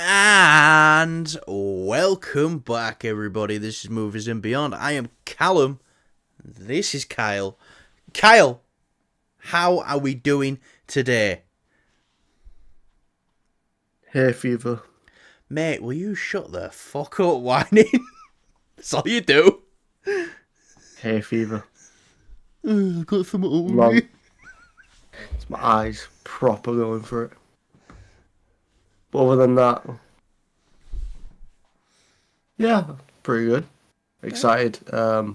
And welcome back, everybody. This is Movies and Beyond. I am Callum. This is Kyle. Kyle, how are we doing today? Hay fever. Mate, will you shut the fuck up whining? That's all you do. Hay fever. I've got some on Long. me. It's my eyes proper going for it. But other than that, yeah, pretty good. Excited for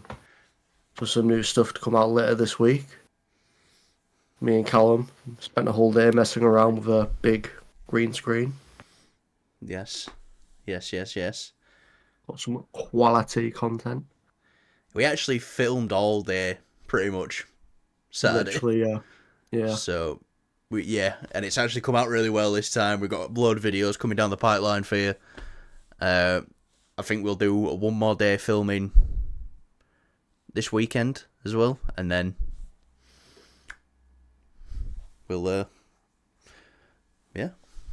some new stuff to come out later this week. Me and Callum spent a whole day messing around with a big green screen. Yes. Got some quality content. We actually filmed all day, pretty much, Saturday. Literally, yeah. So, and it's actually come out really well this time. We've got a load of videos coming down the pipeline for you. I think we'll do one more day filming this weekend as well, and then we'll,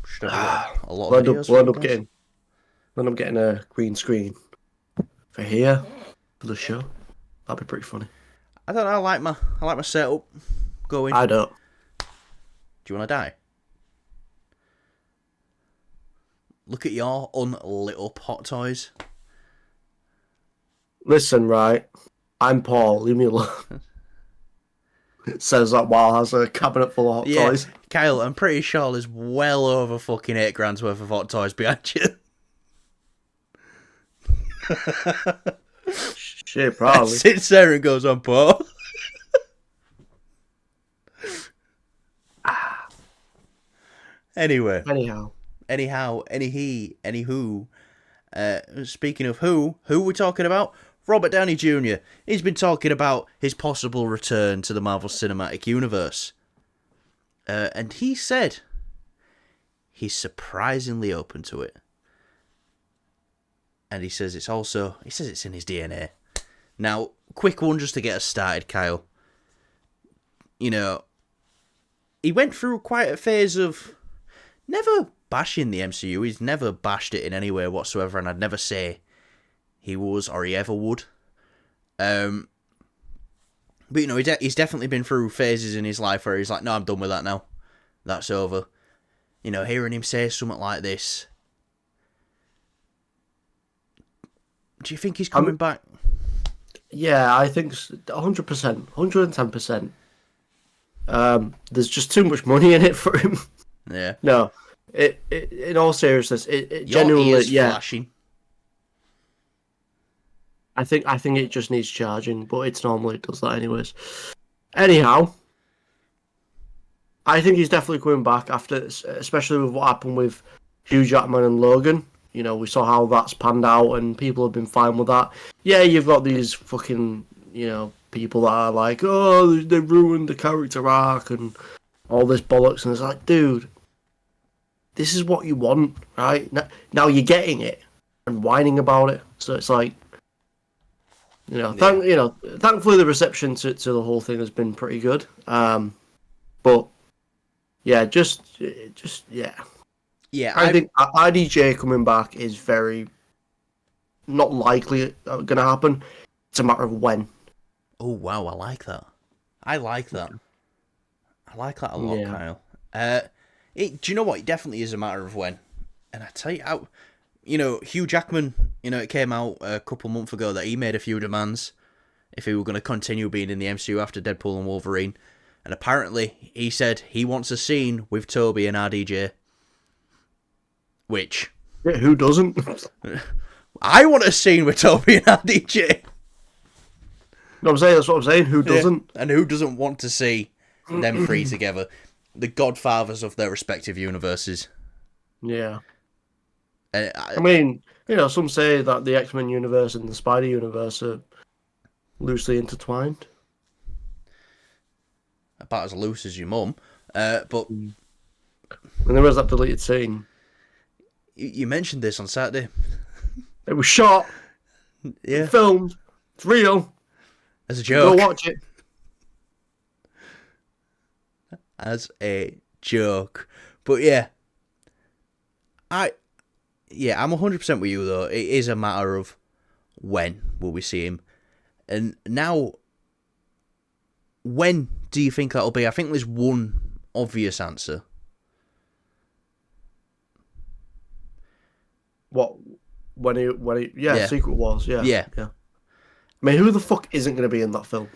should have a lot of videos. We'll end up getting a green screen for here, for the show. That'd be pretty funny. I don't know, I like my setup going. I don't. Do you want to die? Look at your unlit up hot toys. Listen, right. I'm Paul. Leave me alone. Says that while has a cabinet full of hot toys. Kyle, I'm pretty sure there's well over fucking £8,000 worth of hot toys behind you. Shit, probably. Sits there and goes on, Paul. Anyway. Anywho. Speaking of who we're talking about? Robert Downey Jr. He's been talking about his possible return to the Marvel Cinematic Universe. And he said he's surprisingly open to it. And he says it's in his DNA. Now, quick one just to get us started, Kyle. You know, he went through quite a phase of never bashing the MCU. He's never bashed it in any way whatsoever, and I'd never say he was or he ever would. But, you know, he's definitely been through phases in his life where he's like, no, I'm done with that now. That's over. You know, hearing him say something like this. Do you think he's coming back? Yeah, I think 100%, 110%. There's just too much money in it for him. Yeah. No, it in all seriousness, it Your genuinely, ears yeah. flashing. I think it just needs charging, but it normally does that anyways. Anyhow, I think he's definitely coming back after, especially with what happened with Hugh Jackman and Logan. You know, we saw how that's panned out, and people have been fine with that. Yeah, you've got these fucking, you know, people that are like, oh, they ruined the character arc and all this bollocks, and it's like, dude, this is what you want, right? Now you're getting it and whining about it. So it's like, you know, thankfully the reception to the whole thing has been pretty good. But yeah, just yeah. Yeah, I think IDJ coming back is very not likely going to happen. It's a matter of when. Oh, wow, I like that. I like that a lot, Yeah. Kyle. Do you know what? It definitely is a matter of when. And I tell you how, you know, Hugh Jackman, you know, it came out a couple months ago that he made a few demands if he were going to continue being in the MCU after Deadpool and Wolverine. And apparently, he said he wants a scene with Toby and RDJ. Which? Yeah, who doesn't? I want a scene with Toby and RDJ. No, that's what I'm saying. Who doesn't? Yeah. And who doesn't want to see them three together? The godfathers of their respective universes. Yeah. I mean, you know, some say that the X-Men universe and the Spider universe are loosely intertwined. About as loose as your mum. But... And there was that deleted scene. You mentioned this on Saturday. It was shot. Yeah. Filmed. It's real. As a joke. Go watch it. As a joke. But yeah. Yeah, I'm 100% with you, though. It is a matter of when will we see him. And now, when do you think that'll be? I think there's one obvious answer. What? When he Yeah. Secret Wars, yeah. Yeah. I mean, who the fuck isn't going to be in that film?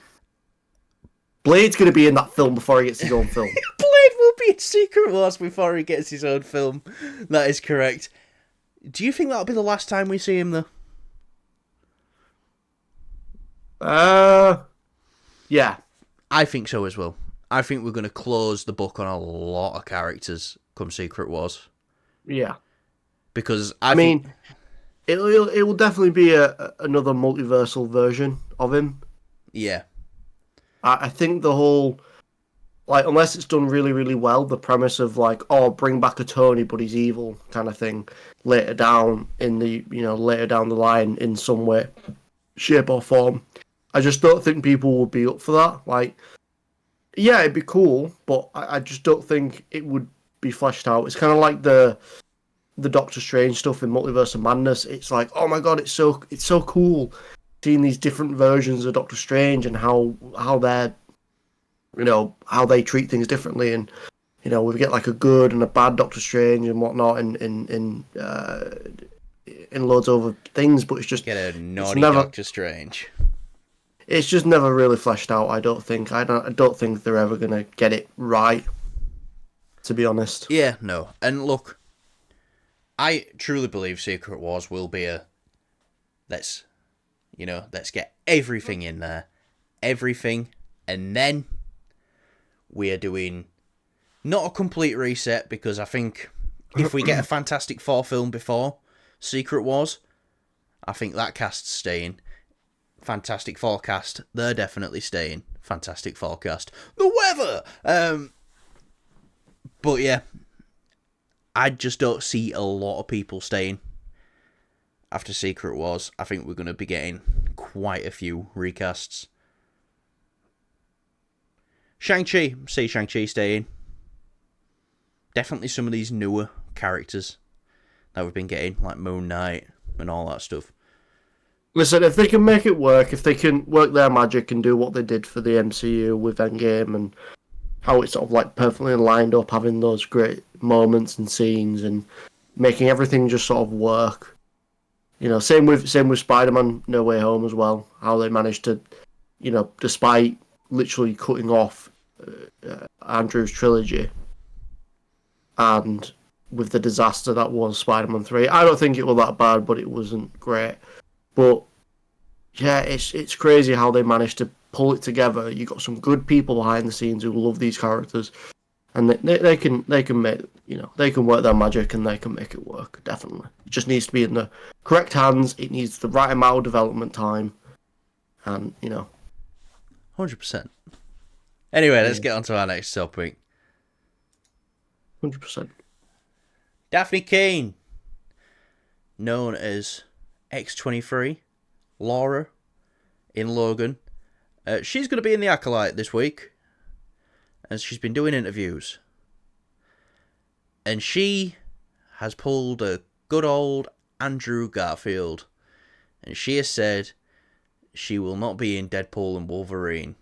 Blade's going to be in that film before he gets his own film. Blade will be in Secret Wars before he gets his own film. That is correct. Do you think that'll be the last time we see him, though? Yeah. I think so as well. I think we're going to close the book on a lot of characters come Secret Wars. Yeah. Because I mean, it will definitely be another multiversal version of him. Yeah. I think the whole, like, unless it's done really, really well, the premise of, like, oh, bring back a Tony, but he's evil kind of thing, later down the line in some way, shape or form. I just don't think people would be up for that. Like, yeah, it'd be cool, but I just don't think it would be fleshed out. It's kind of like the Doctor Strange stuff in Multiverse of Madness. It's like, oh my god, it's so cool seeing these different versions of Doctor Strange and how they're, how they treat things differently, and we get like a good and a bad Doctor Strange and whatnot in loads of other things, but it's just get a naughty Doctor Strange. It's just never really fleshed out. I don't think they're ever gonna get it right, to be honest. Yeah, no, and look, I truly believe Secret Wars will be let's get everything in there. Everything. And then we are doing not a complete reset, because I think if we get a Fantastic Four film before Secret Wars, I think that cast's staying. Fantastic Four cast, they're definitely staying. Fantastic Four cast, the weather! But yeah, I just don't see a lot of people staying after Secret Wars. I think we're going to be getting quite a few recasts. Shang-Chi, see Shang-Chi staying. Definitely some of these newer characters that we've been getting, like Moon Knight and all that stuff. Listen, if they can make it work, if they can work their magic and do what they did for the MCU with Endgame and how it's sort of like perfectly lined up, having those great moments and scenes and making everything just sort of work. Same with Spider-Man No Way Home as well. How they managed to, despite literally cutting off Andrew's trilogy, and with the disaster that was Spider-Man 3, I don't think it was that bad, but it wasn't great. But yeah, it's crazy how they managed to pull it together. You got some good people behind the scenes who love these characters, and they can make they can work their magic and they can make it work. Definitely, it just needs to be in the correct hands. It needs the right amount of development time, and 100%. Anyway, let's get on to our next topic. 100%. Daphne Keane, known as X-23, Laura in Logan. She's going to be in The Acolyte this week, as she's been doing interviews. And she has pulled a good old Andrew Garfield. And she has said she will not be in Deadpool and Wolverine.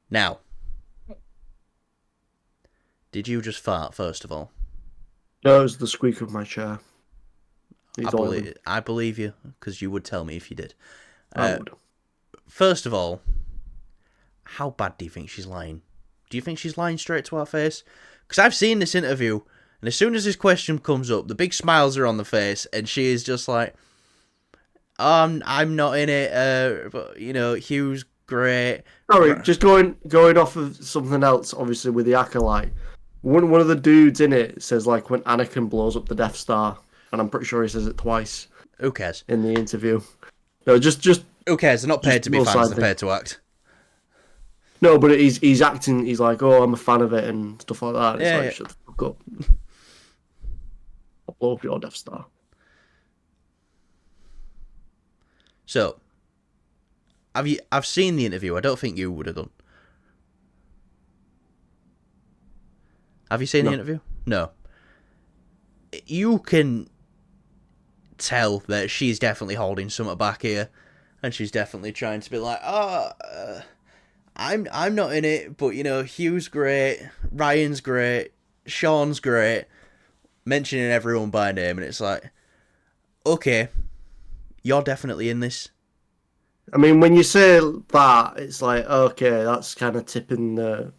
Now, did you just fart, first of all? No, it was the squeak of my chair. I believe you, because you would tell me if you did. I would. First of all, how bad do you think she's lying? Do you think she's lying straight to our face? Because I've seen this interview, and as soon as this question comes up, the big smiles are on the face, and she is just like, I'm not in it, but, Hugh's great. Sorry, just going off of something else, obviously, with the Acolyte. One of the dudes in it says, like, when Anakin blows up the Death Star, and I'm pretty sure he says it twice. Who cares? In the interview. No, just who cares? They're not paid to be fans, they're paid to act. No, but he's acting, he's like, oh, I'm a fan of it, and stuff like that. It's like, shut the fuck up. I'll blow up your Death Star. So, I've seen the interview. I don't think you would have done. Have you seen the interview? No. you can tell that she's definitely holding something back here, and she's definitely trying to be like, I'm not in it, but Hugh's great, Ryan's great, Sean's great, mentioning everyone by name, and it's like, okay, you're definitely in this. I mean, when you say that, it's like, okay, that's kind of tipping the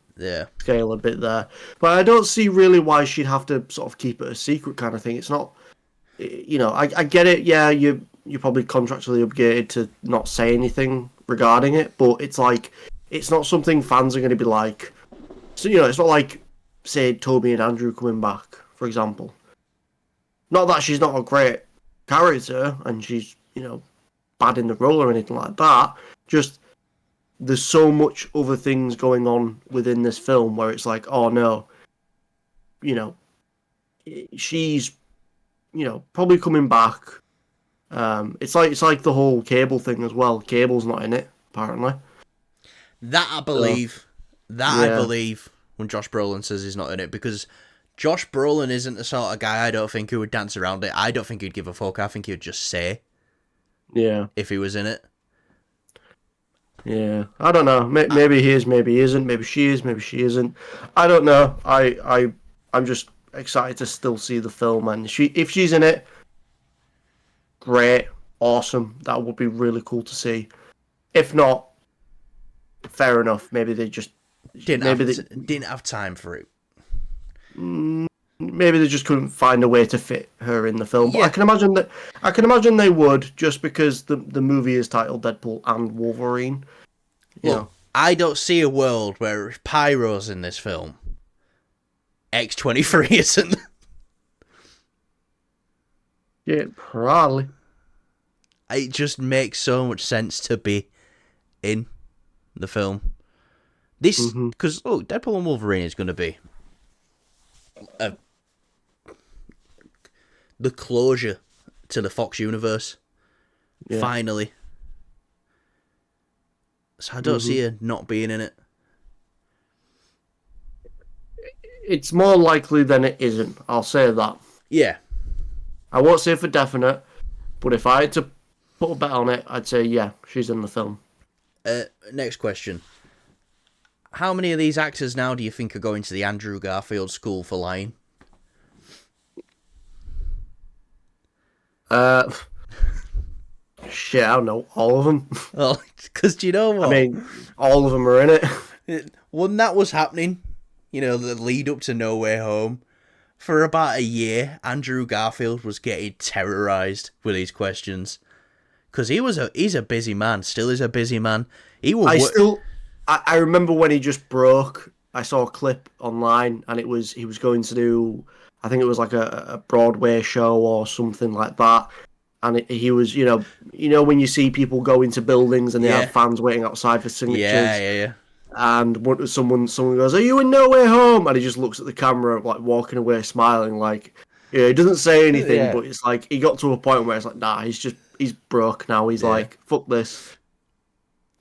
scale a bit there. But I don't see really why she'd have to sort of keep it a secret kind of thing. It's not, I get it. Yeah, you're probably contractually obligated to not say anything regarding it, but it's like, it's not something fans are going to be like. So, it's not like, say, Toby and Andrew coming back, for example. Not that she's not a great character and she's, bad in the role or anything like that. Just there's so much other things going on within this film where it's like, oh no, she's, probably coming back. It's like the whole Cable thing as well. Cable's not in it apparently. That I believe. I believe when Josh Brolin says he's not in it, because Josh Brolin isn't the sort of guy I don't think who would dance around it. I don't think he'd give a fuck. I think he would just say. Yeah. If he was in it. Yeah. I don't know. Maybe he is, maybe he isn't. Maybe she is, maybe she isn't. I don't know. I'm just excited to still see the film, and if she's in it, great, awesome. That would be really cool to see. If not, fair enough. Maybe they just didn't have time for it. Maybe they just couldn't find a way to fit her in the film. But I can imagine they would, just because the movie is titled Deadpool and Wolverine. Look, I don't see a world where if Pyro's in this film, X-23 isn't. Yeah, probably. It just makes so much sense to be in the film. This, because Deadpool and Wolverine is going to be the closure to the Fox universe. Yeah. Finally. So I don't see her not being in it. It's more likely than it isn't. I'll say that. Yeah. I won't say for definite, but if I had to put a bet on it, I'd say, yeah, she's in the film. Next question. How many of these actors now do you think are going to the Andrew Garfield School for Lying? Shit, I don't know. All of them. Well, because do you know what? I mean, all of them are in it. When that was happening, the lead up to No Way Home, for about a year, Andrew Garfield was getting terrorised with these questions. Because he's a busy man, still is a busy man. I remember when he just broke. I saw a clip online, and he was going to do, I think it was like a Broadway show or something like that. And he was, when you see people go into buildings and they have fans waiting outside for signatures. Yeah. And someone goes, "Are you in No Way Home?" And he just looks at the camera, like walking away, smiling, like, he doesn't say anything, but it's like he got to a point where it's like, nah, he's broke now. He's like, fuck this.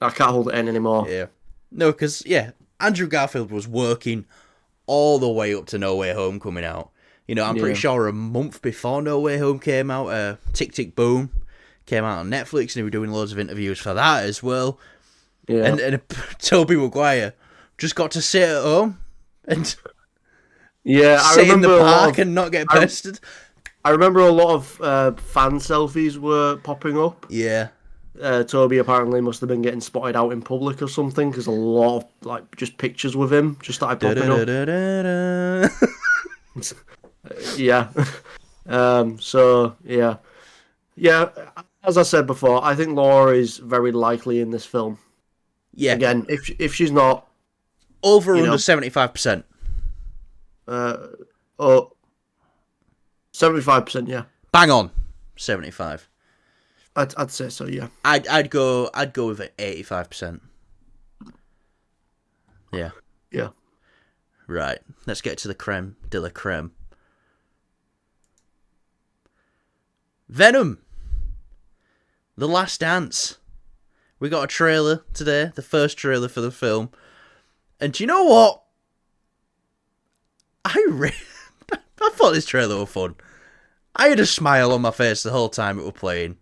I can't hold it in anymore. Yeah. No, because, Andrew Garfield was working all the way up to No Way Home coming out. I'm pretty sure a month before No Way Home came out, Tick Tick Boom came out on Netflix, and he was doing loads of interviews for that as well. Yeah. And Tobey Maguire just got to sit at home and sit in the park and not get pestered. I remember a lot of fan selfies were popping up. Yeah. Toby apparently must have been getting spotted out in public or something, because a lot of just pictures with him just started popping up. Yeah. So yeah. As I said before, I think Laura is very likely in this film. Yeah. Again, if she's not over under 75%. 75%, yeah. Bang on, 75. I'd say so, yeah. I'd go with it 85%. Yeah. Yeah. Right. Let's get to the creme de la creme. Venom. The Last Dance. We got a trailer today, the first trailer for the film. And do you know what? I thought this trailer was fun. I had a smile on my face the whole time it was playing.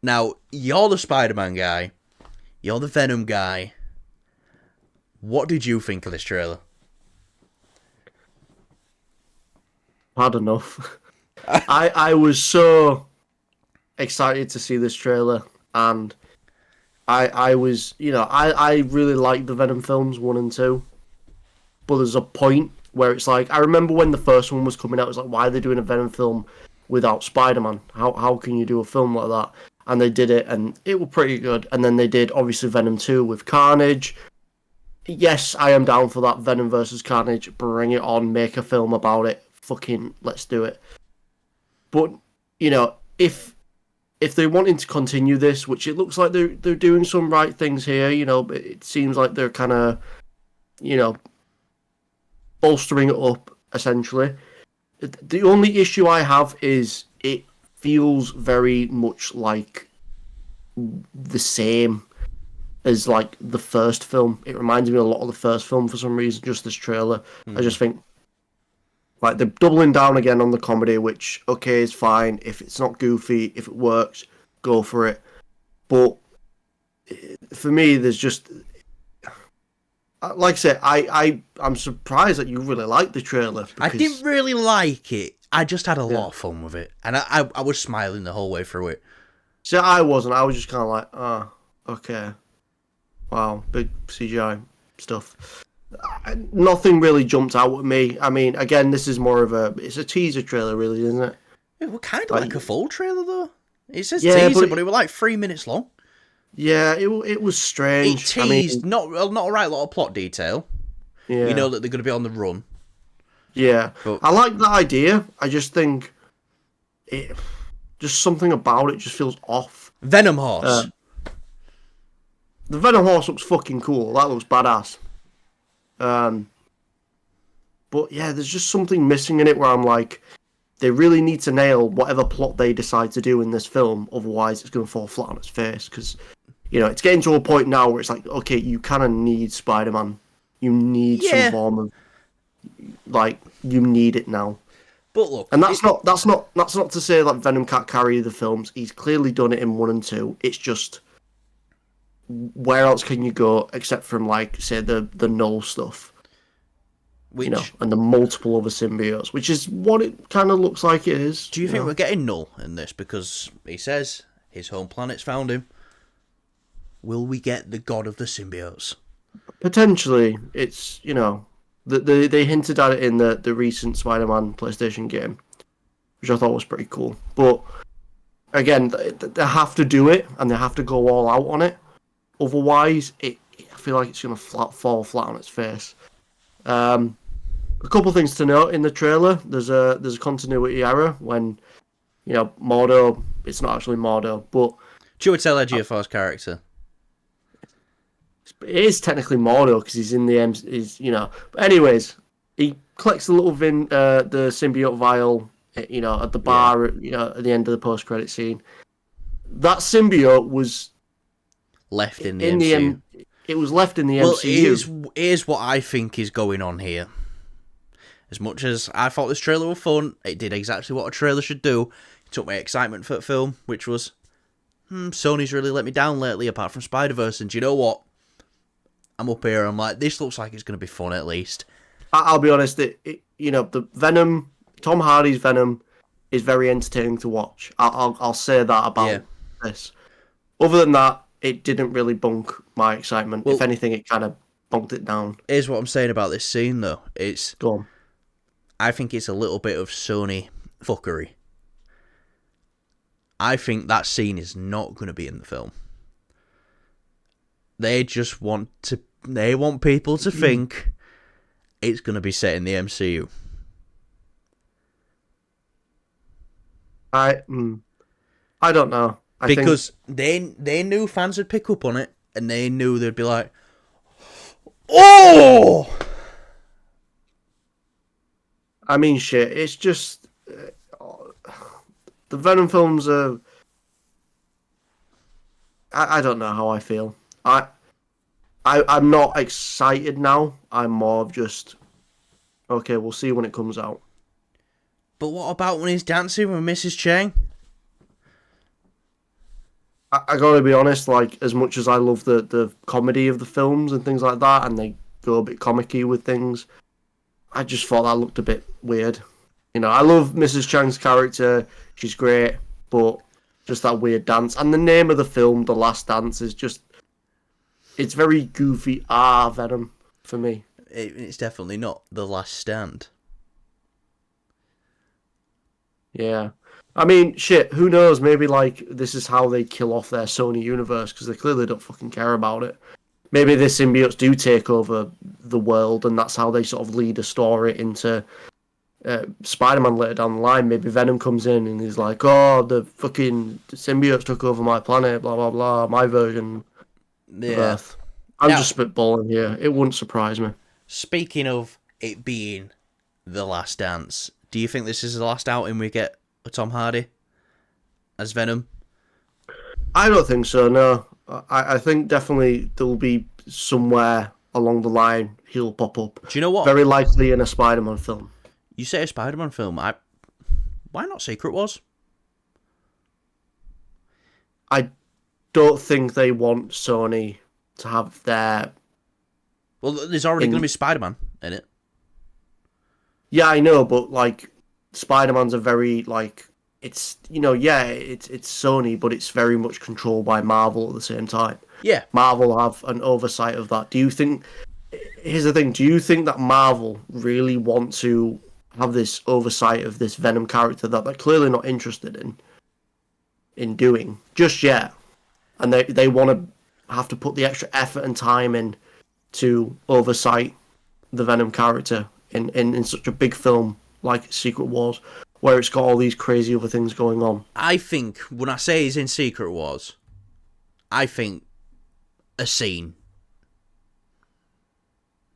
Now, you're the Spider-Man guy. You're the Venom guy. What did you think of this trailer? Had enough. I was so excited to see this trailer, and I was, I really like the Venom films 1 and 2, but there's a point where it's like, I remember when the first one was coming out, it was like, why are they doing a Venom film without Spider-Man? How can you do a film like that? And they did it, and it was pretty good. And then they did, obviously, Venom 2 with Carnage. Yes, I am down for that. Venom versus Carnage. Bring it on. Make a film about it. Fucking let's do it. But, if they're wanting to continue this, which it looks like they're doing some right things here, but it seems like they're kind of, bolstering it up, essentially. The only issue I have is it feels very much like the same as like the first film. It reminds me a lot of the first film for some reason, just this trailer. I just think like they're doubling down again on the comedy, which okay is fine. If it's not goofy, if it works, go for it. But for me, there's just, like I said, I'm surprised that you really liked the trailer. I didn't really like it. I just had a lot of fun with it, and I was smiling the whole way through it. See, I wasn't. I was just kind of like, oh, okay, wow, big CGI stuff. Nothing really jumped out at me. I mean, again, this is more of it's a teaser trailer, really, isn't it? It was kind of like a full trailer, though. It says teaser, but it was like 3 minutes long. Yeah, it was strange. It teased not a right lot of plot detail. Yeah. We know that they're going to be on the run. Yeah, but I like the idea. I just think just something about it just feels off. Venom horse. The Venom horse looks fucking cool. That looks badass. But yeah, there's just something missing in it where I'm like, they really need to nail whatever plot they decide to do in this film. Otherwise, it's going to fall flat on its face. Because, it's getting to a point now where it's like, okay, you kind of need Spider-Man. You need some form of, like, you need it now. But look, and that's not to say that Venom can't carry the films. He's clearly done it in 1 and 2. It's just, where else can you go except from, like, say, the null stuff? And the multiple other symbiotes, which is what it kind of looks like it is. Do you think we're getting null in this? Because he says his home planet's found him. Will we get the god of the symbiotes? Potentially. It's, they hinted at it in the recent Spider-Man PlayStation game, which I thought was pretty cool. But, again, they have to do it, and they have to go all out on it. Otherwise, I feel like it's going to fall flat on its face. A couple things to note in the trailer. There's a continuity error when, Mordo. It's not actually Mordo, but Chiwetel Ejiofor's character. It is technically Mordo because he's in the But anyways, he collects the little the symbiote vial, at the bar, at the end of the post-credit scene. That symbiote was left in the MCU. It was left in the MCU. Well, here's what I think is going on here. As much as I thought this trailer was fun, it did exactly what a trailer should do. It took my excitement for the film, which was, Sony's really let me down lately, apart from Spider-Verse. And do you know what? I'm up here, I'm like, this looks like it's going to be fun at least. I'll be honest, the Venom, Tom Hardy's Venom, is very entertaining to watch. I'll say that about this. Other than that, it didn't really bunk my excitement. Well, if anything, it kind of bunked it down. Here's what I'm saying about this scene, though. Go on. I think it's a little bit of Sony fuckery. I think that scene is not going to be in the film. They just want people to think it's going to be set in the MCU. I don't know. Because they knew fans would pick up on it, and they knew they'd be like, oh! I mean, shit, it's just... the Venom films are... I don't know how I feel. I'm not excited now. I'm more of just... Okay, we'll see when it comes out. But what about when he's dancing with Mrs. Chang? I gotta be honest, like, as much as I love the comedy of the films and things like that, and they go a bit comic-y with things, I just thought that looked a bit weird. You know, I love Mrs. Chang's character, she's great, but just that weird dance. And the name of the film, The Last Dance, is just... It's very goofy. Venom, for me. It's definitely not The Last Stand. Yeah. I mean, shit, who knows? Maybe, like, this is how they kill off their Sony universe, because they clearly don't fucking care about it. Maybe the symbiotes do take over the world, and that's how they sort of lead a story into Spider-Man later down the line. Maybe Venom comes in and he's like, oh, the fucking symbiotes took over my planet, blah, blah, blah, my version of Earth. I'm just spitballing here. It wouldn't surprise me. Speaking of it being The Last Dance, do you think this is the last outing we get with Tom Hardy as Venom? I don't think so, no. I think definitely there'll be somewhere along the line he'll pop up. Do you know what? Very likely in a Spider-Man film. You say a Spider-Man film. Why not Secret Wars? I don't think they want Sony to have their... Well, there's already going to be Spider-Man in it. Yeah, I know, but, like, Spider-Man's a very, like... It's, you know, yeah, it's Sony, but it's very much controlled by Marvel at the same time. Yeah. Marvel have an oversight of that. Do you think... Here's the thing. Do you think that Marvel really want to have this oversight of this Venom character that they're clearly not interested in doing just yet? And they want to have to put the extra effort and time in to oversight the Venom character in such a big film like Secret Wars, where it's got all these crazy other things going on. I think, when I say he's in Secret Wars, I think a scene.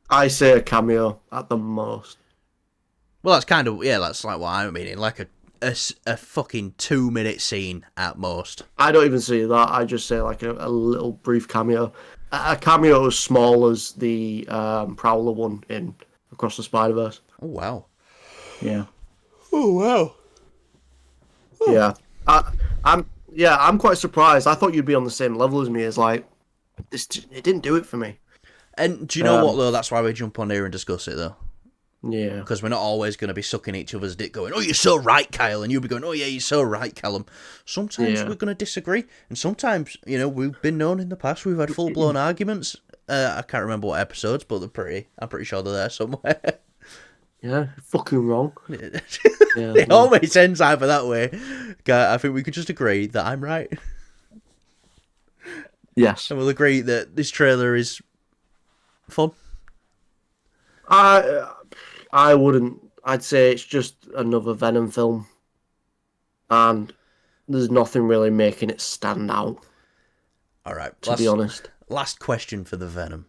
I say a cameo at the most. Well, that's kind of, that's like what I'm meaning, like a fucking 2-minute scene at most. I don't even see that, I just say like a little brief cameo. A cameo as small as the Prowler one in Across the Spider-Verse. Oh, wow. Yeah. Oh, wow. Oh. Yeah. I'm quite surprised. I thought you'd be on the same level as me. As like, it didn't do it for me. And do you know what, though? That's why we jump on here and discuss it, though. Yeah. Because we're not always going to be sucking each other's dick going, oh, you're so right, Kyle. And you'll be going, oh, yeah, you're so right, Callum. Sometimes we're going to disagree. And sometimes, we've been known in the past, we've had full-blown arguments. I can't remember what episodes, but I'm pretty sure they're there somewhere. Yeah, fucking wrong. It always ends either that way. I think we could just agree that I'm right. Yes. And we'll agree that this trailer is fun. I wouldn't. I'd say it's just another Venom film. And there's nothing really making it stand out. All right. To be honest. Last question for the Venom.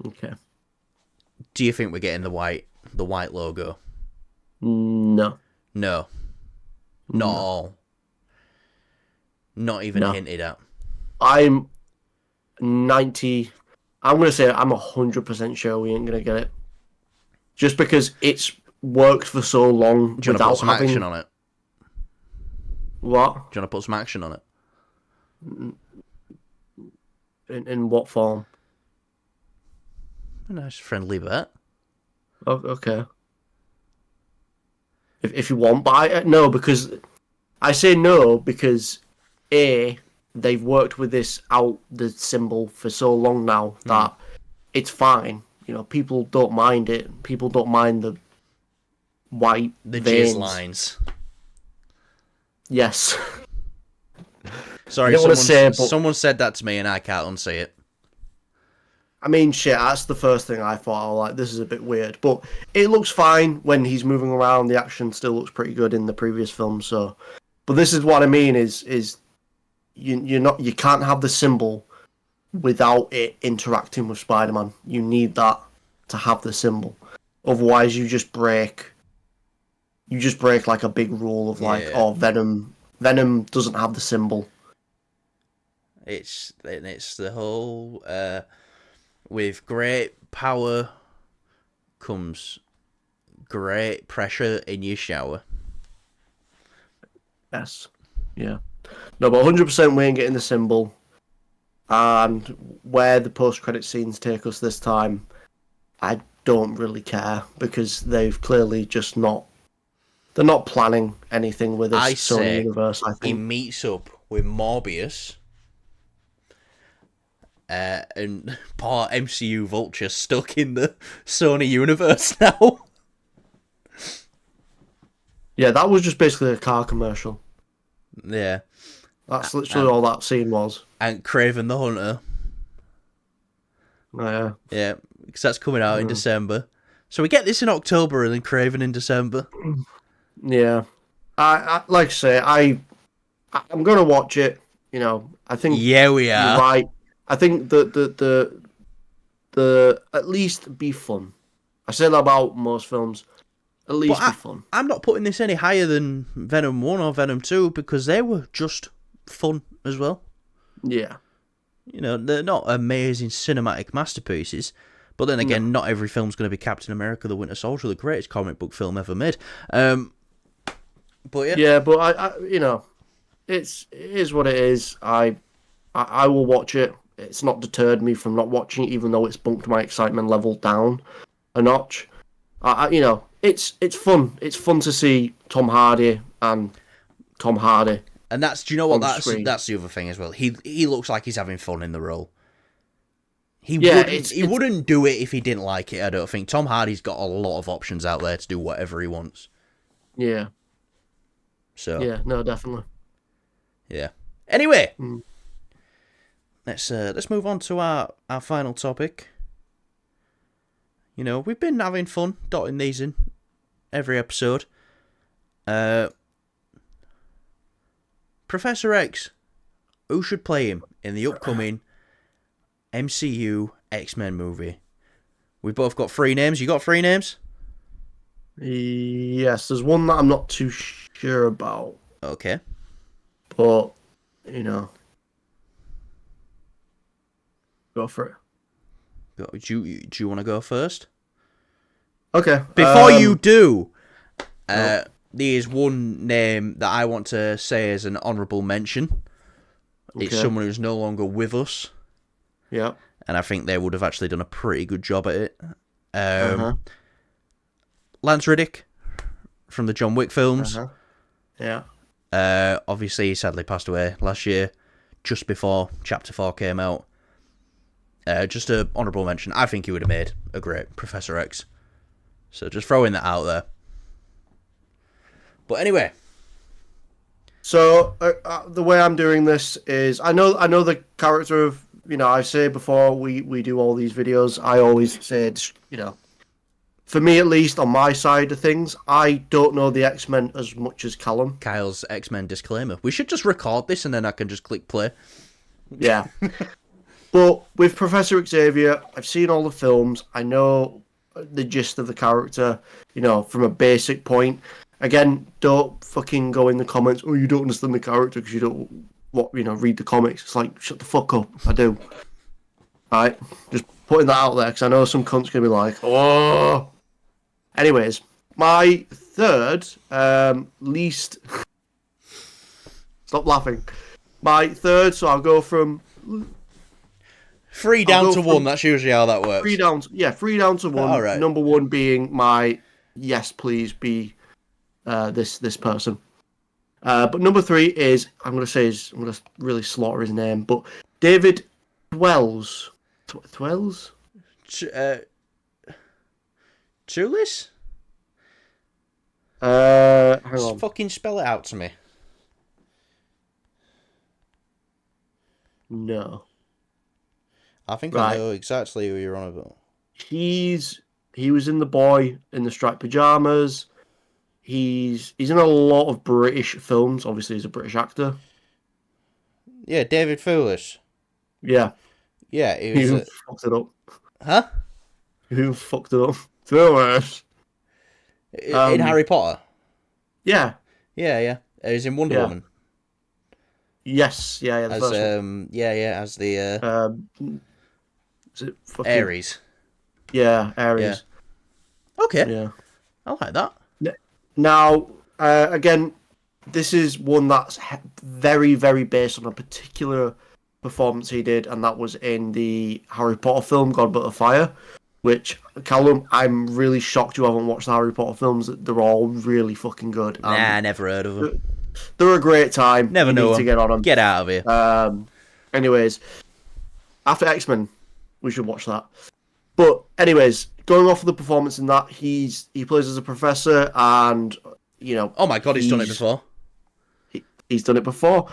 Okay. Do you think we're getting the white logo? No. No. Not all. Not even hinted at. I'm 90... I'm going to say I'm 100% sure we ain't going to get it. Just because it's worked for so long Do you want to put some action on it? What? Do you want to put some action on it? In what form? A nice friendly bet. Oh, okay. If you want, but no, because I say no because they've worked with this the symbol for so long now that it's fine. People don't mind it. People don't mind the white veins. Jizz lines. Yes. Sorry, someone said that to me and I can't unsay it. I mean, shit, that's the first thing I thought. Like, this is a bit weird. But it looks fine when he's moving around. The action still looks pretty good in the previous film. So, but this is what I mean is you can't have the symbol without it interacting with Spider-Man. You need that to have the symbol. Otherwise, you just break like a big rule of like, Venom doesn't have the symbol. It's the whole with great power comes great pressure in your shower. Yes. Yeah. No, but 100% we ain't getting the symbol. And where the post-credit scenes take us this time, I don't really care because they've clearly just not. They're not planning anything with this I Sony say universe. I he think. meets up with Morbius. And poor MCU Vulture stuck in the Sony universe now. Yeah, that was just basically a car commercial. Yeah. That's literally all that scene was. And Kraven the Hunter. Oh, yeah. Yeah, because that's coming out in December. So we get this in October and then Kraven in December. Yeah. I like I say, I'm gonna watch it. You know, I think Yeah, we you're are. right. I think the at least be fun. I say that about most films. At least be fun. I'm not putting this any higher than Venom 1 or Venom 2 because they were just fun as well. Yeah. You know, they're not amazing cinematic masterpieces, but then again, not every film's going to be Captain America: The Winter Soldier, the greatest comic book film ever made. But yeah. Yeah, but I you know, it is what it is. I will watch it. It's not deterred me from not watching it, even though it's bumped my excitement level down a notch. You know, it's fun. It's fun to see Tom Hardy. And that's, do you know what? Screen. That's the other thing as well. He looks like he's having fun in the role. He wouldn't do it if he didn't like it. I don't think Tom Hardy's got a lot of options out there to do whatever he wants. Yeah. So yeah, no, definitely. Yeah. Anyway, let's move on to our final topic. You know, we've been having fun dotting these in every episode. Professor X. Who should play him in the upcoming MCU X-Men movie? We've both got 3 names. You got 3 names? Yes, there's one that I'm not too sure about. Okay. But, you know. Go for it. Do you want to go first? Okay. Before you do, there is one name that I want to say as an honourable mention. Okay. It's someone who's no longer with us. Yeah. And I think they would have actually done a pretty good job at it. Lance Reddick from the John Wick films. Yeah. Obviously, he sadly passed away last year, just before Chapter 4 came out. Just an honourable mention. I think he would have made a great Professor X. So just throwing that out there. But anyway. So the way I'm doing this is, I know the character of, you know, I say before we do all these videos, I always say, you know, for me at least, on my side of things, I don't know the X-Men as much as Callum. Kyle's X-Men disclaimer. We should just record this and then I can just click play. Yeah. But with Professor Xavier, I've seen all the films. I know the gist of the character, you know, from a basic point. Again, don't fucking go in the comments, oh, you don't understand the character because you don't read the comics. It's like, shut the fuck up. I do. Alright? Just putting that out there because I know some cunt's going to be like, oh. Anyways, my third least... Stop laughing. My third, so I'll go from... 3 down to 1, that's usually how that works. 3 down to 1. All right. Number 1 being my, yes, please be this person. But number 3 is, I'm going to really slaughter his name, but David Twells. Twells? Tulis? Hang on. Just fucking spell it out to me. No. I think I know exactly who you're on about. He was in The Boy in the striped pajamas. He's in a lot of British films. Obviously, he's a British actor. Yeah, David Foolish. Yeah. Yeah, he was. Fucked it up. Huh? Who fucked it up? Worse. In Harry Potter. Yeah. Yeah. He was in Wonder Woman. Yes. Yeah. The as first one. As the is it fucking... Ares. Yeah, Ares. Yeah. Okay. Yeah. I like that. Now, again, this is one that's very, very based on a particular performance he did, and that was in the Harry Potter film, God But a Fire, which, Callum, I'm really shocked you haven't watched the Harry Potter films. They're all really fucking good. Nah, never heard of them. They're a great time. Never you know need them. to get on them. Get out of here. Anyways, after X-Men, we should watch that. But anyways, going off of the performance in that, he plays as a professor, and Oh my god, he's done it before. He's done it before,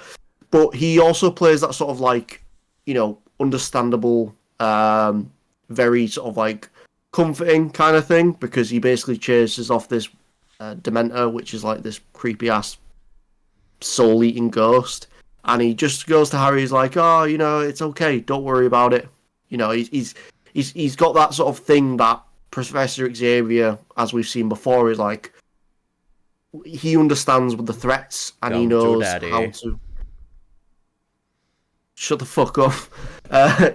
but he also plays that sort of like, understandable, very sort of like comforting kind of thing, because he basically chases off this Dementor, which is like this creepy ass soul-eating ghost, and he just goes to Harry. He's like, "Oh, it's okay. Don't worry about it." He's got that sort of thing that Professor Xavier, as we've seen before, is like, he understands with the threats, and he knows how to. Shut the fuck up.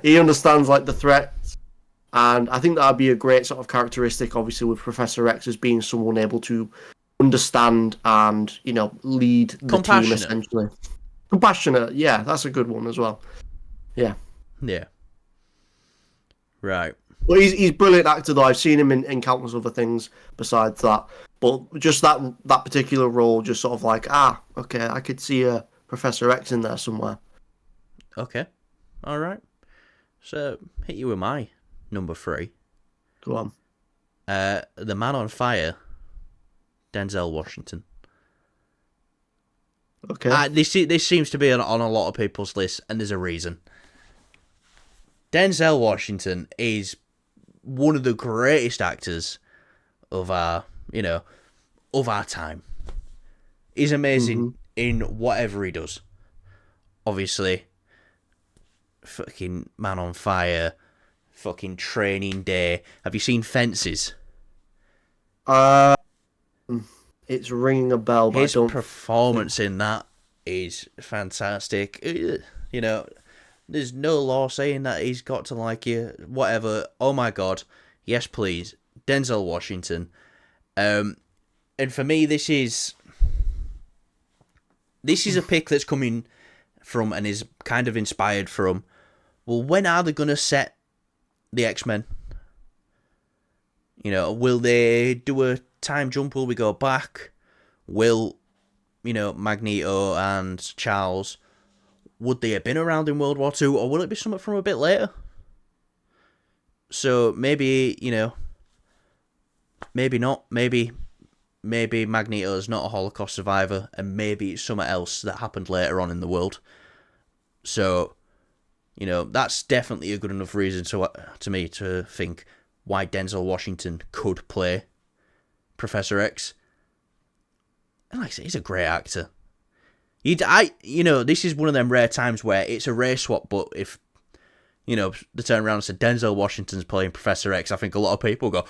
He understands like the threats, and I think that'd be a great sort of characteristic, obviously, with Professor X as being someone able to understand and lead the team essentially. Compassionate, yeah, that's a good one as well. Yeah. Right. Well, he's a brilliant actor, though. I've seen him in countless other things besides that. But just that particular role, just sort of like, okay, I could see a Professor X in there somewhere. Okay. All right. So, hit you with my number 3. Go on. The Man on Fire, Denzel Washington. Okay. This seems to be on a lot of people's lists, and there's a reason. Denzel Washington is one of the greatest actors of our time. He's amazing in whatever he does. Obviously, fucking Man on Fire, fucking Training Day. Have you seen Fences? It's ringing a bell, but his performance in that is fantastic. There's no law saying that he's got to like you, whatever. Oh my god, yes please, Denzel Washington. And for me, this is a pick that's coming from and is kind of inspired from, well, when are they gonna set the X-Men? Will they do a time jump? Will we go back? Will Magneto and Charles, would they have been around in World War II, or will it be something from a bit later? So maybe maybe not. Maybe Magneto's not a Holocaust survivor, and maybe it's something else that happened later on in the world. So that's definitely a good enough reason to me to think why Denzel Washington could play Professor X. And like I say, he's a great actor. This is one of them rare times where it's a rare swap, but if, they turn around and say Denzel Washington's playing Professor X, I think a lot of people go,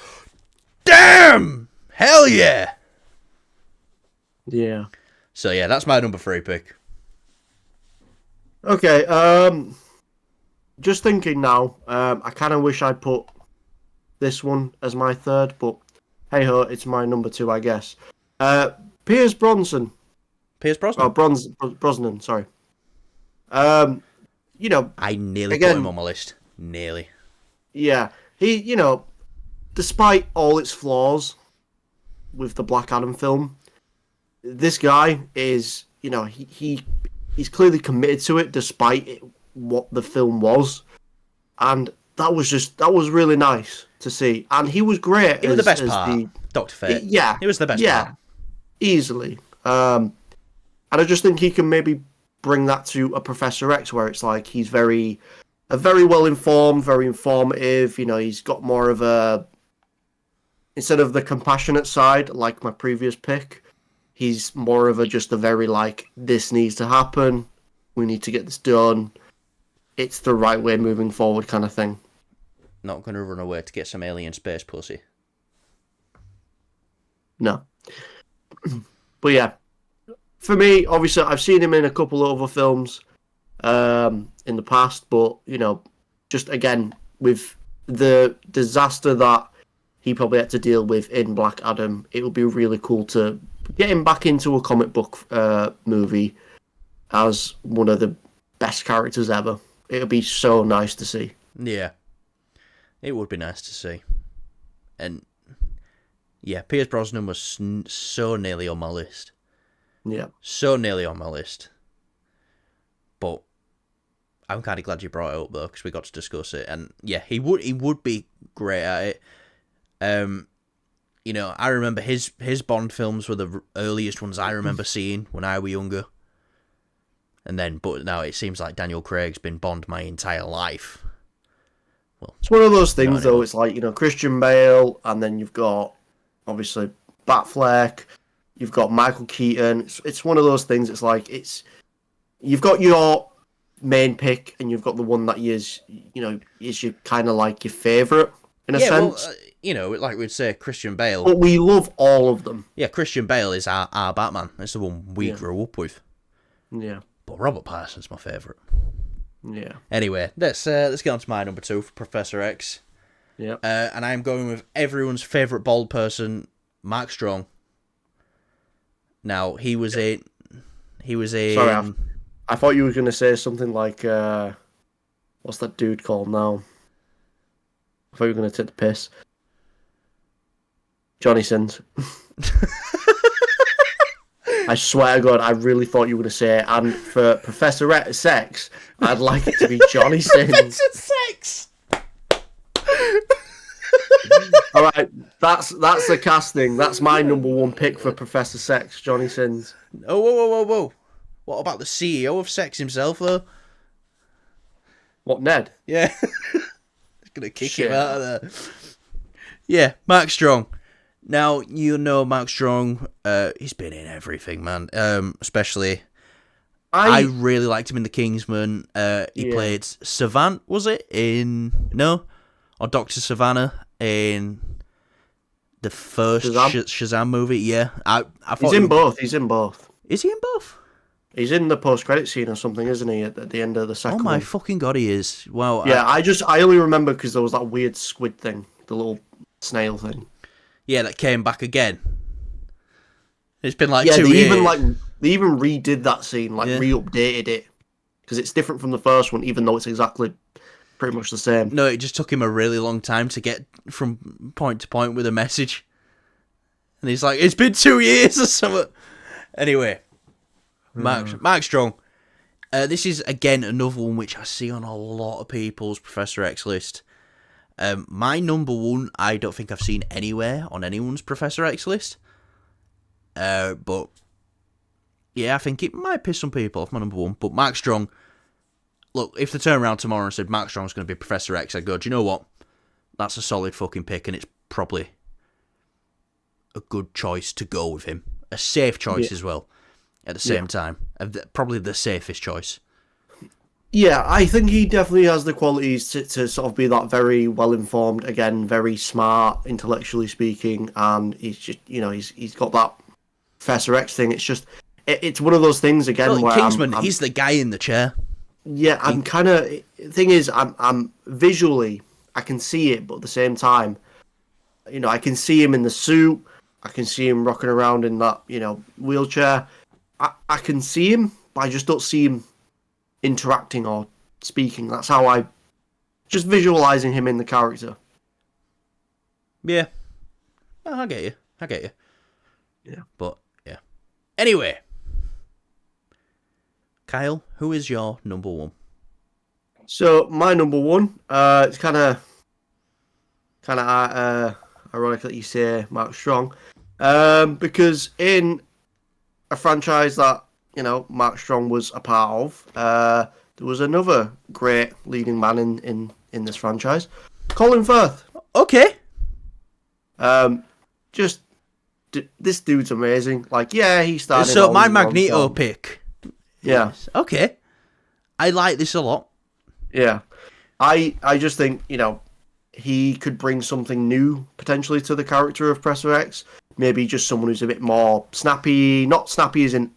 damn! Hell yeah! Yeah. So yeah, that's my number 3 pick. Okay, just thinking now, I kind of wish I'd put this one as my 3rd, but hey ho, it's my number 2, I guess. Pierce Brosnan. Pierce Brosnan? Oh, Brosnan, sorry. I nearly put him on my list. Nearly. Yeah. He, despite all its flaws with the Black Adam film, this guy is, he's clearly committed to it despite what the film was. And that was really nice to see. And he was great. He was the best part, Dr. Fate. Yeah. He was the best part. Easily. And I just think he can maybe bring that to a Professor X, where it's like he's very well informed, very informative. He's got more of a, instead of the compassionate side like my previous pick, he's more of just a very like, this needs to happen, we need to get this done, it's the right way moving forward kind of thing. Not going to run away to get some alien space pussy. No. But yeah, for me, obviously, I've seen him in a couple of other films in the past, but, just again, with the disaster that he probably had to deal with in Black Adam. It would be really cool to get him back into a comic book movie as one of the best characters ever. It would be so nice to see. Yeah. It would be nice to see. And yeah, Pierce Brosnan was so nearly on my list. Yeah. So nearly on my list. But I'm kind of glad you brought it up, though, because we got to discuss it. And yeah, he would be great at it. You know, I remember his Bond films were the earliest ones I remember seeing when I was younger. And then, but now it seems like Daniel Craig's been Bond my entire life. Well, it's one of those things, though. It's like, you know, Christian Bale, and then you've got, obviously, Batfleck. You've got Michael Keaton. It's one of those things. It's like, you've got your main pick, and you've got the one that is your kind of like your favourite, in a sense. Well, you know, like we'd say, Christian Bale. But we love all of them. Yeah, Christian Bale is our Batman. It's the one we grew up with. Yeah. But Robert Pattinson's my favourite. Yeah. Anyway, let's get on to my number 2 for Professor X. Yeah. And I'm going with everyone's favourite bald person, Mark Strong. Now, he was a... Sorry, I thought you were going to say something like, what's that dude called now? I thought you were going to take the piss. Johnny Sins. I swear to God, I really thought you were going to say, and for Professor Sex, I'd like it to be Johnny Sins. Professor Sex! All right, that's the casting. That's my number 1 pick for Professor Sex, Johnny Sins. Oh, whoa. What about the CEO of Sex himself, though? What, Ned? Yeah. He's going to kick him out of there. Yeah, Mark Strong. Now, you know Mark Strong, he's been in everything, man. Especially, I really liked him in The Kingsman. He played Savant, was it? Or Dr. Savannah in the first Shazam movie, yeah. I thought he's in both. He's in both. Is he in both? He's in the post-credit scene or something, isn't he? At the end of the second. Oh my one. fucking God, he is. Well, yeah, I only remember because there was that weird squid thing, the little snail thing. Yeah, that came back again. It's been like 2 years. They even redid that scene, re-updated it because it's different from the first one, even though it's exactly pretty much the same. No, it just took him a really long time to get from point to point with a message. And he's like, it's been 2 years or something. Anyway, Mark Strong. This is, again, another one which I see on a lot of people's Professor X list. My number 1, I don't think I've seen anywhere on anyone's Professor X list. But, yeah, I think it might piss some people off, my number 1. But Mark Strong... Look, if they turn around tomorrow and said Mark Strong's going to be Professor X, I'd go, do you know what? That's a solid fucking pick, and it's probably a good choice to go with him. A safe choice as well, at the same time. Probably the safest choice. Yeah, I think he definitely has the qualities to sort of be that very well-informed, again, very smart, intellectually speaking, and he's just, he's got that Professor X thing. It's just, it's one of those things, again, where Kingsman, he's the guy in the chair. Yeah, I'm kind of... Thing is, I'm visually, I can see it, but at the same time, I can see him in the suit. I can see him rocking around in that, wheelchair. I can see him, but I just don't see him interacting or speaking. That's how I... Just visualising him in the character. Yeah. Oh, I get you. Yeah. But, yeah. Anyway... Kyle, who is your number 1? So my number 1, it's kind of ironic that you say Mark Strong, because in a franchise that Mark Strong was a part of, there was another great leading man in this franchise, Colin Firth. Okay. This dude's amazing. He started. So my Magneto pick. Yeah. Okay. I like this a lot. Yeah. I just think, he could bring something new, potentially, to the character of Professor X. Maybe just someone who's a bit more snappy. Not snappy as in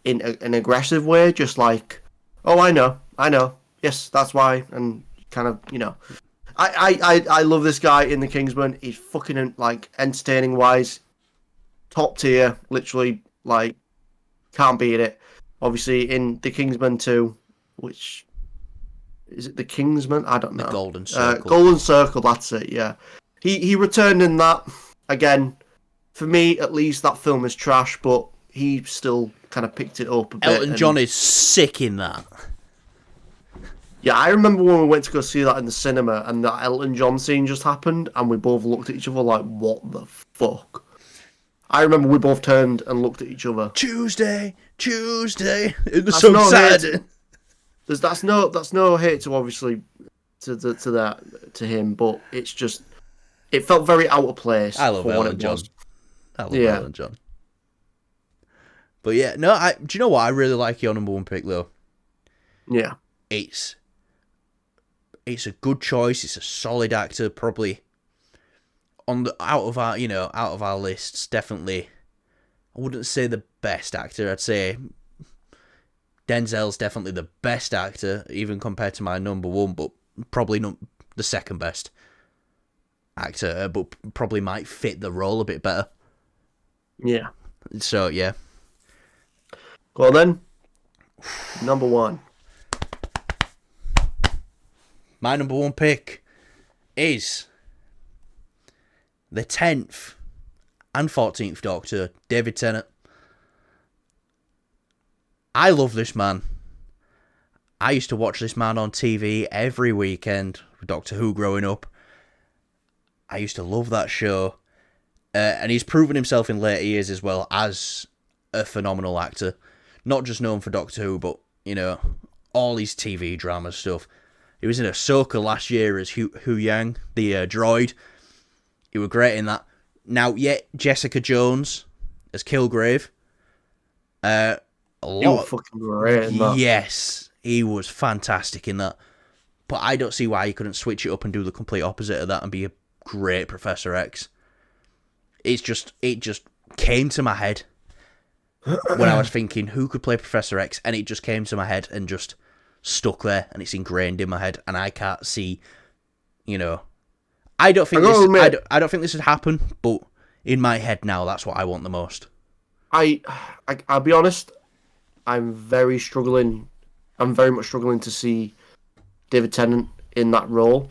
an aggressive way, just like, oh, I know. Yes, that's why. And kind of, I love this guy in The Kingsman. He's fucking like entertaining wise, top tier. Literally, like can't beat it. Obviously, in The Kingsman 2, which is it The Kingsman? I don't know. The Golden Circle. Golden Circle. That's it. Yeah, he returned in that again. For me, at least, that film is trash, but he still kind of picked it up a bit. Elton John is sick in that. Yeah, I remember when we went to go see that in the cinema, and that Elton John scene just happened, and we both looked at each other like, "What the fuck?" I remember we both turned and looked at each other. Tuesday. It was so sad. That's no hate to obviously to him, but it's just it felt very out of place. I love Elton John. Elton John. But yeah, no, do you know what? I really like your number one pick though. Yeah. It's a good choice. It's a solid actor, probably out of our lists, definitely. I wouldn't say the best actor. I'd say Denzel's definitely the best actor, even compared to my number one, but probably not the second best actor, but probably might fit the role a bit better. Yeah. So, yeah. Well then, number one. My number one pick is the 10th and 14th Doctor, David Tennant. I love this man. I used to watch this man on TV every weekend with Doctor Who growing up. I used to love that show. And he's proven himself in later years as well as a phenomenal actor. Not just known for Doctor Who, but, all his TV drama stuff. He was in Ahsoka last year as Hu Yang, the droid. He was great in that. Now, Jessica Jones as Kilgrave. He was fucking great in that. Yes, he was fantastic in that. But I don't see why he couldn't switch it up and do the complete opposite of that and be a great Professor X. It just came to my head when I was thinking who could play Professor X, and it just came to my head and just stuck there, and it's ingrained in my head, and I can't see, I don't think this would happen, but in my head now, that's what I want the most. I'll be honest, I'm very much struggling to see David Tennant in that role.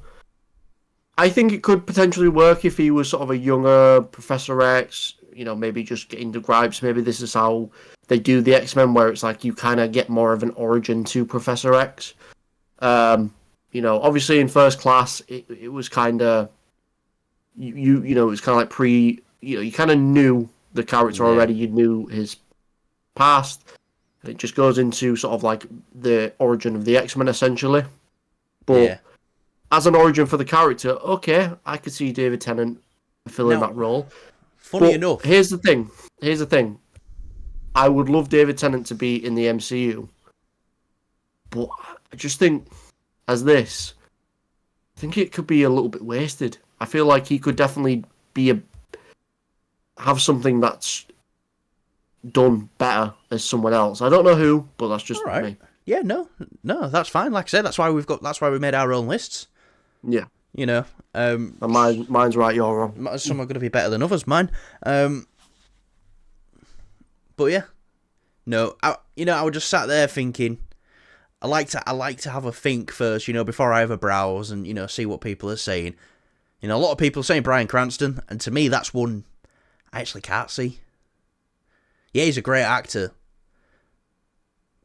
I think it could potentially work if he was sort of a younger Professor X, maybe just getting the gripes. Maybe this is how they do the X-Men, where it's like you kind of get more of an origin to Professor X. Obviously in First Class, it was kind of, it was kind of like you kind of knew the character already. You knew his past. And it just goes into sort of like the origin of the X-Men, essentially. But as an origin for the character, okay, I could see David Tennant filling that role. Funny enough. Here's the thing. I would love David Tennant to be in the MCU. But I just think, I think it could be a little bit wasted. I feel like he could definitely have something that's done better as someone else. I don't know who, but that's just me. Yeah, no, that's fine. Like I said, that's why we made our own lists. Yeah. And mine's right, you're wrong. Some are going to be better than others, mine. But yeah, no, I was just sat there thinking, I like to have a think first, before I have a browse and see what people are saying. A lot of people are saying Bryan Cranston, and to me that's one I actually can't see. Yeah, he's a great actor,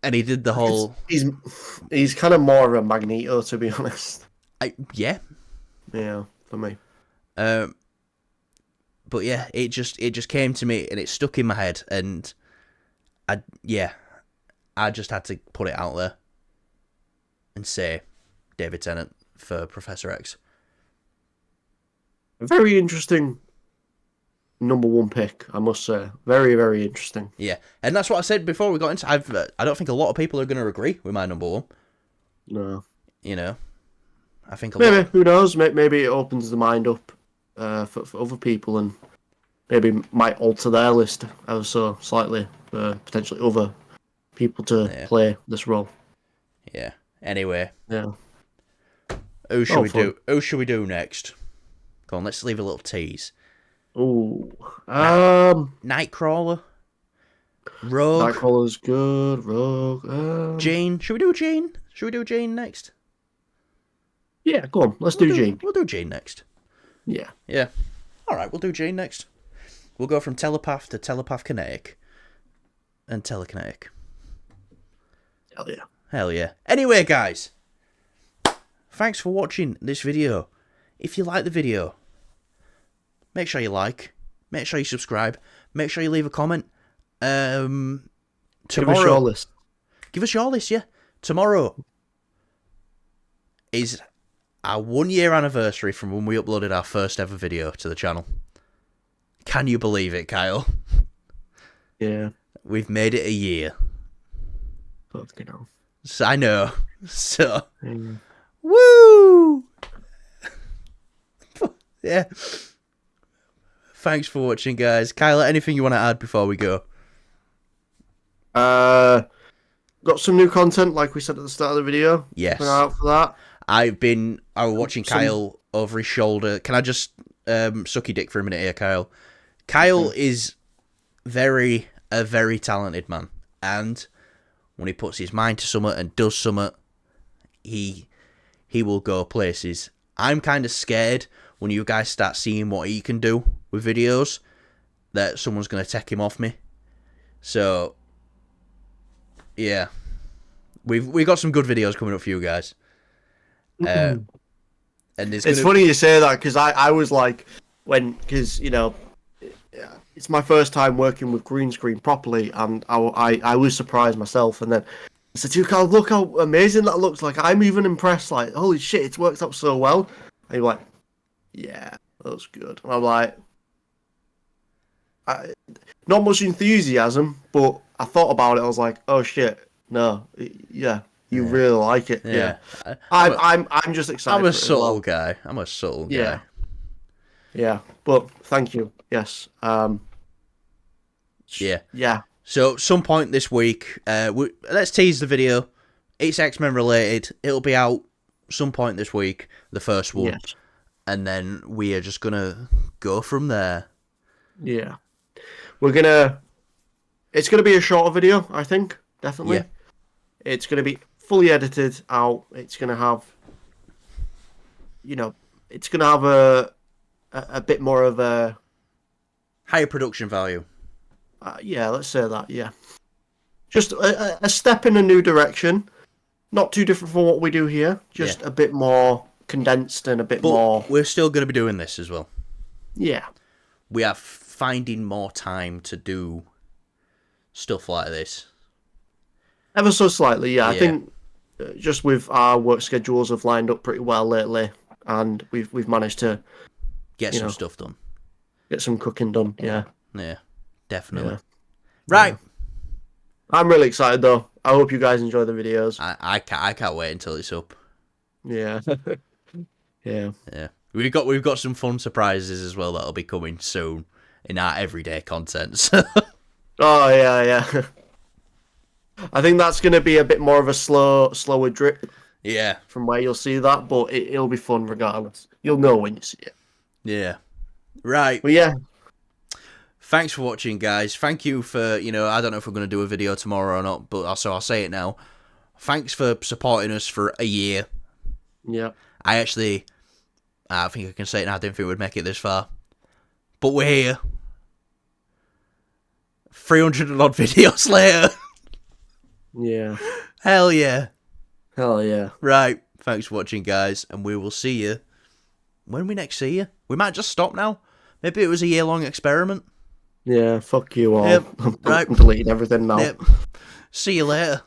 and he did the whole. He's kind of more of a Magneto, to be honest. Yeah, for me. But yeah, it just came to me and it stuck in my head, and I just had to put it out there and say David Tennant for Professor X. A very interesting number one pick, I must say. Very, very interesting. Yeah, and that's what I said before we got into. I don't think a lot of people are going to agree with my number one. No. I think who knows? Maybe it opens the mind up for other people, and maybe might alter their list ever so slightly for potentially other people to play this role. Yeah. Anyway. Yeah. Who should we do? Who should we do next? Go on, let's leave a little tease. Ooh. Nightcrawler. Rogue. Nightcrawler's good. Rogue. Jane. Should we do Jane? Should we do Jane next? Yeah, go on. Let's do Jane. We'll do Jane next. Yeah. Yeah. All right, we'll do Jane next. We'll go from telepath to telepath kinetic and telekinetic. Hell yeah. Hell yeah. Anyway, guys, thanks for watching this video. If you like the video, make sure you like, make sure you subscribe, make sure you leave a comment. Tomorrow, give us your list. Give us your list, yeah. Tomorrow is our 1 year anniversary from when we uploaded our first ever video to the channel. Can you believe it, Kyle? Yeah. We've made it a year. Fucking hell. So, I know. So, Mm. woo! Yeah. Thanks for watching, guys. Kyle, anything you want to add before we go? Got some new content, like we said at the start of the video. Yes. Keep an eye out for that. I was watching Kyle over his shoulder. Can I just suck your dick for a minute here, Kyle? Kyle is a very talented man. And when he puts his mind to something and does something, he will go places. I'm kind of scared when you guys start seeing what he can do with videos that someone's going to take him off me. So, yeah. We've got some good videos coming up for you guys. And it's funny you say that, because I was like, because you know, it's my first time working with green screen properly, and I was surprised myself, and then I said to you, Carl, look how amazing that looks. Like, I'm even impressed. Like, holy shit, it's worked out so well. And you're like, yeah, that was good. And I'm like, not much enthusiasm, but I thought about it. I was like, oh shit, no, yeah. You really like it, yeah. I'm just excited. I'm a subtle guy. I'm a subtle guy. Yeah, but thank you. Yes. Yeah. So some point this week, let's tease the video. It's X-Men related. It'll be out some point this week, the first one, yes. And then we are just gonna go from there. Yeah, it's gonna be a shorter video, I think, definitely. Yeah. It's gonna be fully edited out. It's gonna have, it's gonna have a bit more of a higher production value. Yeah, let's say that. Yeah, just a step in a new direction. Not too different from what we do here. Just a bit more condensed and a bit more. We're still going to be doing this as well. Yeah, we are finding more time to do stuff like this. Ever so slightly, yeah. I think just with our work schedules have lined up pretty well lately, and we've managed to get some stuff done, get some cooking done. Yeah, definitely. Yeah. Right, I'm really excited though. I hope you guys enjoy the videos. I can't wait until it's up. Yeah, yeah. We've got some fun surprises as well that'll be coming soon in our everyday content. So. Oh yeah. I think that's going to be a bit more of a slower drip. Yeah. From where you'll see that, but it'll be fun regardless. You'll know when you see it. Yeah. Right. But yeah. Thanks for watching, guys. Thank you for, I don't know if we're going to do a video tomorrow or not, but also I'll say it now. Thanks for supporting us for a year. Yeah. I think I can say it now. I didn't think we'd make it this far. But we're here. 300 and odd videos later. Yeah. Hell yeah. Hell yeah. Right. Thanks for watching, guys. And we will see you when we next see you. We might just stop now. Maybe it was a year-long experiment. Yeah, fuck you all. Yep. I'm deleting everything now. Yep. See you later.